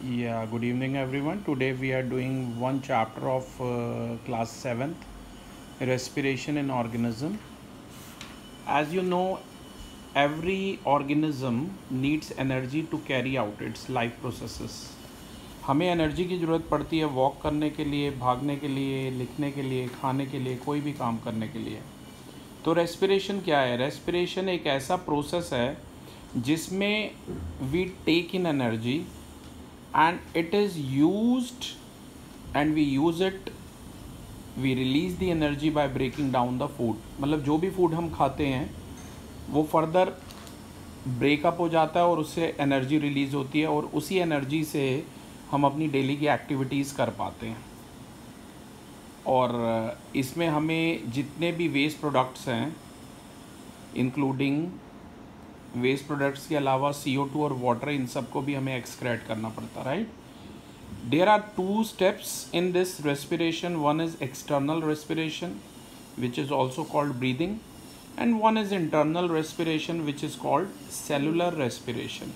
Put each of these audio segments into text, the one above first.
Yeah, good evening everyone. Today we are doing one chapter of class 7th, respiration in organism. As you know, every organism needs energy to carry out its life processes. हमें energy की ज़रूरत पड़ती है walk करने के लिए, भागने के लिए, लिखने के लिए, खाने के लिए, कोई भी काम करने के लिए। तो रेस्पिरेशन क्या है? रेस्पिरेशन एक ऐसा प्रोसेस है जिसमें we take in energy and it is used and we use it, we release the energy by breaking down the food. मतलब जो भी फूड हम खाते हैं वो फर्दर ब्रेकअप हो जाता है और उससे एनर्जी रिलीज़ होती है और उसी एनर्जी से हम अपनी डेली की एक्टिविटीज़ कर पाते हैं। और इसमें हमें जितने भी वेस्ट प्रोडक्ट्स हैं इंक्लूडिंग वेस्ट प्रोडक्ट्स के अलावा CO2 और वाटर, इन सब को भी हमें एक्सक्रेट करना पड़ता, right. There are 2 steps in this respiration. One is external respiration which is also called breathing and one is internal respiration which is called cellular respiration.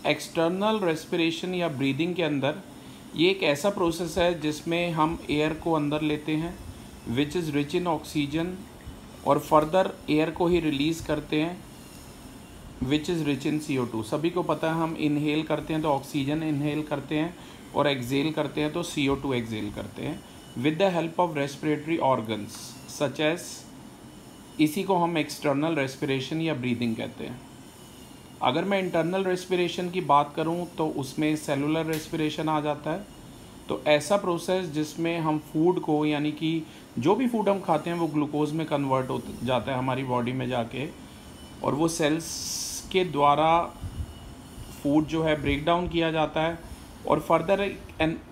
External respiration या breathing के अंदर ये एक ऐसा प्रोसेस है जिसमें हम एयर को अंदर लेते हैं which is rich in oxygen और फर्दर एयर को ही रिलीज़ करते हैं which is rich in CO2. सभी को पता है हम इनहेल करते हैं तो ऑक्सीजन इनहेल करते हैं और एक्सेल करते हैं तो CO2 एक्सेल करते हैं with the help of respiratory organs such as. इसी को हम एक्सटर्नल रेस्पिरेशन या ब्रीदिंग कहते हैं. अगर मैं इंटरनल रेस्पिरेशन की बात करूं तो उसमें सेलुलर रेस्पिरेशन आ जाता है. तो ऐसा प्रोसेस जिसमें हम फूड को, यानी कि जो भी फूड हम खाते हैं वो ग्लूकोज में कन्वर्ट हो जाता है हमारी बॉडी में जाके और वो सेल्स के द्वारा फूड जो है ब्रेक डाउन किया जाता है और फर्दर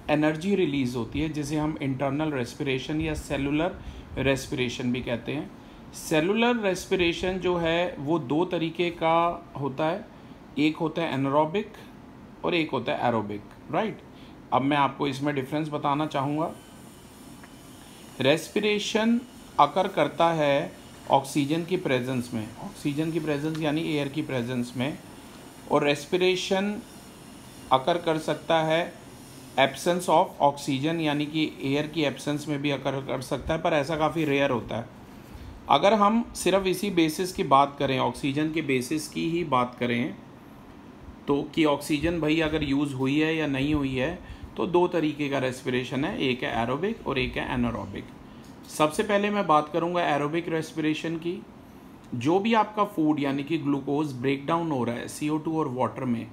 एनर्जी रिलीज़ होती है जिसे हम इंटरनल रेस्पिरेशन या सेलुलर रेस्पिरेशन भी कहते हैं. सेलुलर रेस्पिरेशन जो है वो 2 तरीके का होता है. एक होता है एनारोबिक और एक होता है एरोबिक, राइट. अब मैं आपको इसमें डिफरेंस बताना चाहूँगा. रेस्पिरेशन अकर करता है ऑक्सीजन की प्रेजेंस में, ऑक्सीजन की प्रेजेंस यानी एयर की प्रेजेंस में, और रेस्पिरेशन अकर कर सकता है एब्सेंस ऑफ ऑक्सीजन यानी कि एयर की एब्सेंस में भी अकर कर सकता है, पर ऐसा काफ़ी रेयर होता है. अगर हम सिर्फ इसी बेसिस की बात करें, ऑक्सीजन के बेसिस की ही बात करें तो कि ऑक्सीजन भाई अगर यूज़ हुई है या नहीं हुई है, तो 2 तरीके का रेस्पिरेशन है, एक है एरोबिक और एक है एनारोबिक. सबसे पहले मैं बात करूंगा एरोबिक रेस्पिरेशन की. जो भी आपका फूड यानी कि ग्लूकोज ब्रेक डाउन हो रहा है CO2 और वाटर में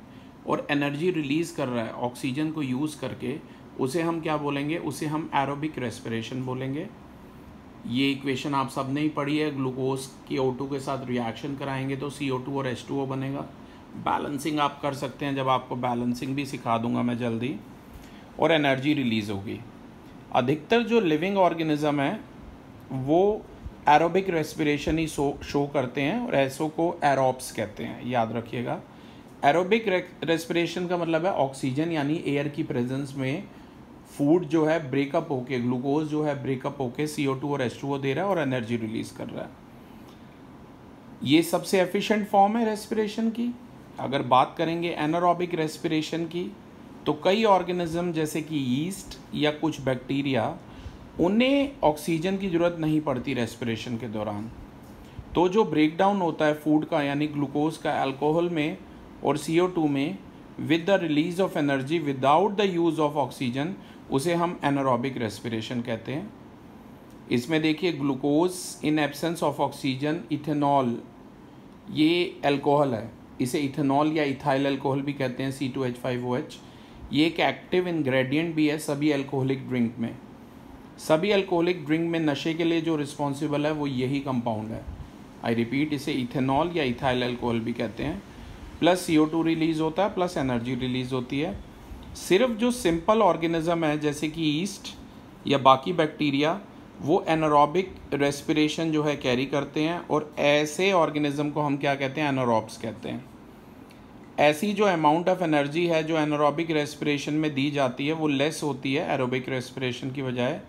और एनर्जी रिलीज़ कर रहा है ऑक्सीजन को यूज़ करके, उसे हम क्या बोलेंगे? उसे हम एरोबिक रेस्पिरेशन बोलेंगे. ये इक्वेशन आप सब ने ही पढ़ी है. ग्लूकोज की O2 के साथ रिएक्शन कराएंगे तो CO2 और H2O बनेगा. बैलेंसिंग आप कर सकते हैं, जब आपको बैलेंसिंग भी सिखा दूंगा मैं जल्दी, और एनर्जी रिलीज़ होगी. अधिकतर जो लिविंग ऑर्गेनिज्म है वो एरोबिक रेस्पिरेशन ही शो करते हैं और ऐसो को एरोब्स कहते हैं, याद रखिएगा. एरोबिक रेस्पिरेशन का मतलब है ऑक्सीजन यानी एयर की प्रेजेंस में फूड जो है ब्रेकअप होके, ग्लूकोज जो है ब्रेकअप होके CO2 और H2O दे रहा है और एनर्जी रिलीज़ कर रहा है. ये सबसे एफिशिएंट फॉर्म है रेस्पिरेशन की. अगर बात करेंगे एनारोबिक रेस्पिरेशन की तो कई ऑर्गेनिज्म जैसे कि यीस्ट या कुछ बैक्टीरिया, उन्हें ऑक्सीजन की ज़रूरत नहीं पड़ती रेस्पिरेशन के दौरान. तो जो ब्रेक डाउन होता है फूड का यानी ग्लूकोज का अल्कोहल में और CO2 में with the release of energy without the use of oxygen, उसे हम एनारोबिक रेस्पिरेशन कहते हैं. इसमें देखिए glucose in absence of oxygen, ethanol, ये अल्कोहल है, इसे इथेनॉल या इथाइल अल्कोहल भी कहते हैं, C2H5OH. ये एक एक्टिव इंग्रेडिएंट भी है सभी अल्कोहलिक ड्रिंक में. सभी अल्कोहलिक ड्रिंक में नशे के लिए जो रिस्पॉन्सिबल है वो यही कंपाउंड है. आई रिपीट, इसे इथेनॉल या इथाइल अल्कोहल भी कहते हैं. प्लस CO2 रिलीज़ होता है, प्लस एनर्जी रिलीज़ होती है. सिर्फ जो सिंपल ऑर्गेनिज्म है जैसे कि ईस्ट या बाकी बैक्टीरिया, वो एनारोबिक रेस्पिरेशन जो है कैरी करते हैं और ऐसे ऑर्गेनिज्म को हम क्या कहते हैं? एनारोब्स कहते हैं. ऐसी जो अमाउंट ऑफ एनर्जी है जो एनारोबिक रेस्पिरेशन में दी जाती है वो लेस होती है एरोबिक रेस्पिरेशन की बजाय.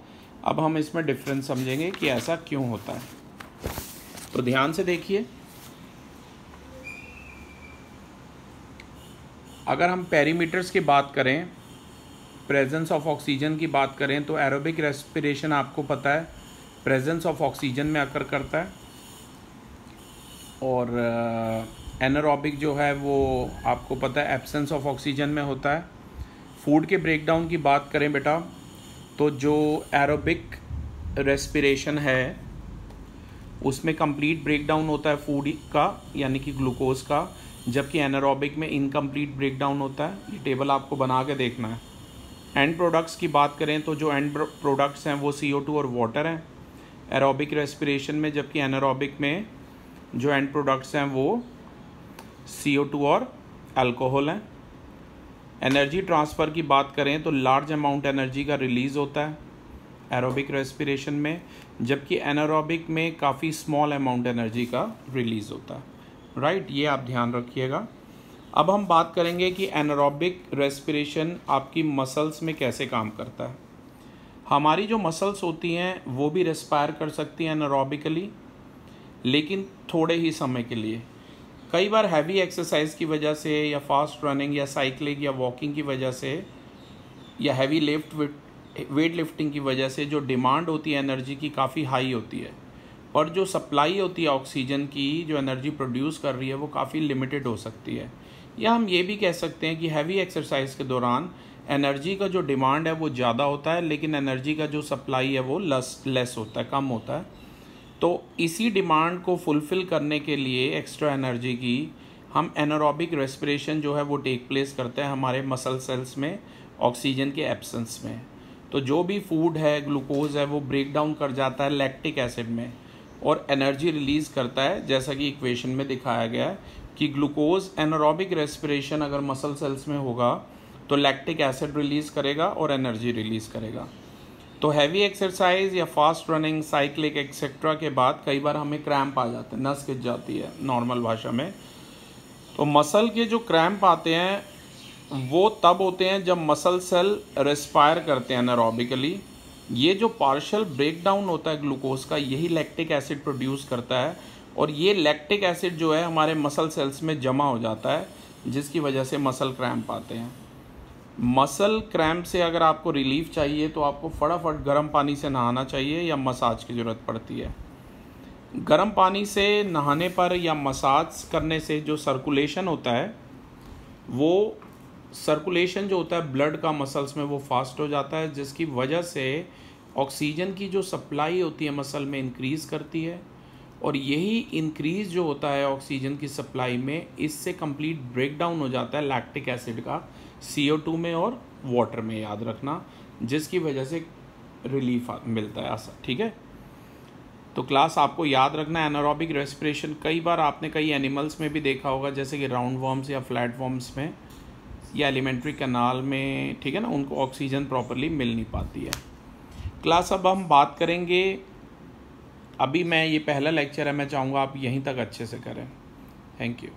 अब हम इसमें डिफरेंस समझेंगे कि ऐसा क्यों होता है. तो ध्यान से देखिए, अगर हम पेरीमीटर्स की बात करें, प्रेजेंस ऑफ ऑक्सीजन की बात करें, तो एरोबिक रेस्पिरेशन आपको पता है प्रेजेंस ऑफ ऑक्सीजन में अकर करता है, और एनारोबिक जो है वो आपको पता है एब्सेंस ऑफ ऑक्सीजन में होता है। फूड के ब्रेकडाउन की बात करें बेटा, तो जो एरोबिक रेस्पिरेशन है उसमें कंप्लीट ब्रेकडाउन होता है फूड का, यानी कि ग्लूकोज का, जबकि एनारोबिक में इनकम्प्लीट ब्रेकडाउन होता है। ये टेबल आपको बना के देखना है। एंड प्रोडक्ट्स की बात करें तो जो एंड प्रोडक्ट्स हैं वो CO2 और वाटर हैं एरोबिक रेस्पिरेशन में, जबकि एनारोबिक में जो एंड प्रोडक्ट्स हैं वो CO2 और अल्कोहल हैं। एनर्जी ट्रांसफ़र की बात करें तो लार्ज अमाउंट एनर्जी का रिलीज़ होता है एरोबिक रेस्पिरेशन में, जबकि एनारोबिक में काफ़ी स्मॉल अमाउंट एनर्जी का रिलीज़ होता है। राइट, ये आप ध्यान रखिएगा। अब हम बात करेंगे कि एनारोबिक रेस्पिरेशन आपकी मसल्स में कैसे काम करता है। हमारी जो मसल्स होती हैं वो भी रेस्पायर कर सकती हैं एनारोबिकली, लेकिन थोड़े ही समय के लिए। कई बार हैवी एक्सरसाइज की वजह से या फास्ट रनिंग या साइकिलिंग या वॉकिंग की वजह से या हैवी वेट लिफ्टिंग की वजह से जो डिमांड होती है एनर्जी की काफ़ी हाई होती है, और जो सप्लाई होती है ऑक्सीजन की, जो एनर्जी प्रोड्यूस कर रही है, वो काफ़ी लिमिटेड हो सकती है। या हम ये भी कह सकते हैं कि हैवी एक्सरसाइज के दौरान एनर्जी का जो डिमांड है वो ज़्यादा होता है, लेकिन एनर्जी का जो सप्लाई है वो लेस होता है, कम होता है। तो इसी डिमांड को फुलफ़िल करने के लिए एक्स्ट्रा एनर्जी की हम एनारोबिक रेस्पिरेशन जो है वो टेक प्लेस करते हैं हमारे मसल सेल्स में ऑक्सीजन के एब्सेंस में। तो जो भी फूड है, ग्लूकोज है, वो ब्रेक डाउन कर जाता है लैक्टिक एसिड में और एनर्जी रिलीज़ करता है, जैसा कि इक्वेशन में दिखाया गया है कि ग्लूकोज एनारोबिक रेस्पिरेशन अगर मसल सेल्स में होगा तो लैक्टिक एसिड रिलीज़ करेगा और एनर्जी रिलीज़ करेगा। तो हैवी एक्सरसाइज या फास्ट रनिंग, साइक्लिंग एक्सेट्रा के बाद कई बार हमें क्रैम्प आ जाते हैं, नस खिंच जाती है नॉर्मल भाषा में। तो मसल के जो क्रैम्प आते हैं वो तब होते हैं जब मसल सेल रेस्पायर करते हैं एनारोबिकली। ये जो पार्शियल ब्रेकडाउन होता है ग्लूकोज का, यही लैक्टिक एसिड प्रोड्यूस करता है, और ये लैक्टिक एसिड जो है हमारे मसल सेल्स में जमा हो जाता है, जिसकी वजह से मसल क्रैम्प आते हैं। मसल क्रैम्प से अगर आपको रिलीफ चाहिए तो आपको फटाफट गर्म पानी से नहाना चाहिए या मसाज की ज़रूरत पड़ती है। गर्म पानी से नहाने पर या मसाज करने से जो सर्कुलेशन होता है, वो सर्कुलेशन जो होता है ब्लड का मसल्स में, वो फास्ट हो जाता है, जिसकी वजह से ऑक्सीजन की जो सप्लाई होती है मसल में इंक्रीज़ करती है, और यही इंक्रीज़ जो होता है ऑक्सीजन की सप्लाई में, इससे कंप्लीट ब्रेकडाउन हो जाता है लैक्टिक एसिड का CO2 में और वाटर में, याद रखना, जिसकी वजह से रिलीफ मिलता है ऐसा। ठीक है, तो क्लास आपको याद रखना एनारोबिक रेस्पिरेशन कई बार आपने कई एनिमल्स में भी देखा होगा, जैसे कि राउंड वर्म्स या फ्लैट वर्म्स में या एलिमेंट्री कैनाल में, ठीक है ना, उनको ऑक्सीजन प्रॉपरली मिल नहीं पाती है। क्लास अब हम बात करेंगे, अभी मैं ये पहला लेक्चर है, मैं चाहूँगा आप यहीं तक अच्छे से करें। Thank you.